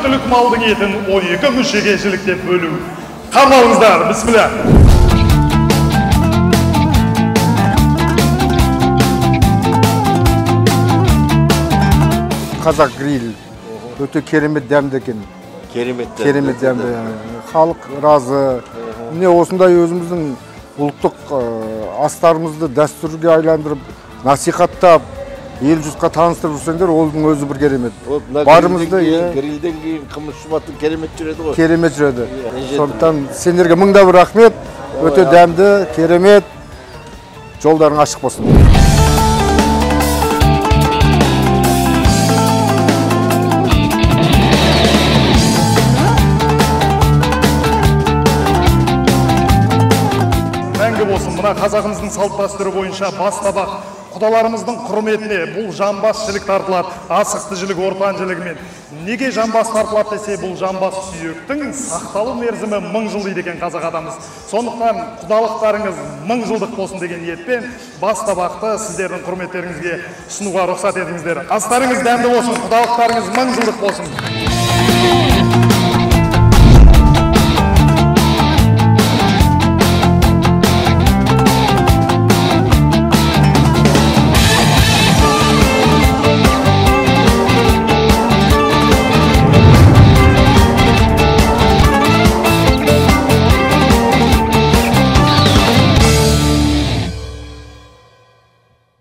түлік малдың етін 12 мүшеге жіліктеп бөлу. Қабыл алыңыздар, бісміллә. Қазақ гриль өте керемет дәмді екен. Керемет дәмді. Халық разы. Міне осындай өзіміздің ұлттық астарымызды дәстүрге айландырып, насихаттап, ел жұртқа таныстырып жүрсеңдер, олдың өзі бір керемет. Барымызды грильден кейін қымыз шұбаты керемет жүреді ғой. Керемет жүреді. Сондықтан сендерге мыңда бір рахмет. Өте дәмді, керемет. Жолдарың ашық болсын. Мына қазағымыздың салт дәстүрі бойынша бас табақ құдаларымыздың құрметіне бұл жамбас жілік тартылады. Асықты жілік ортан жілігімен. Неге жамбас тартылады десе, бұл жамбас сүйектің сақталу мерзімі 1000 жыл дейді екен қазақ атамыз. Сондықтан құдалықтарыңыз 1000 жылдық болсын деген ниетпен бас табақты сіздердің құрметтеріңізге ұсынуға рұқсат етіңіздер. Астарыңыз дәмді болсын, құдалықтарыңыз 1000 жылдық болсын.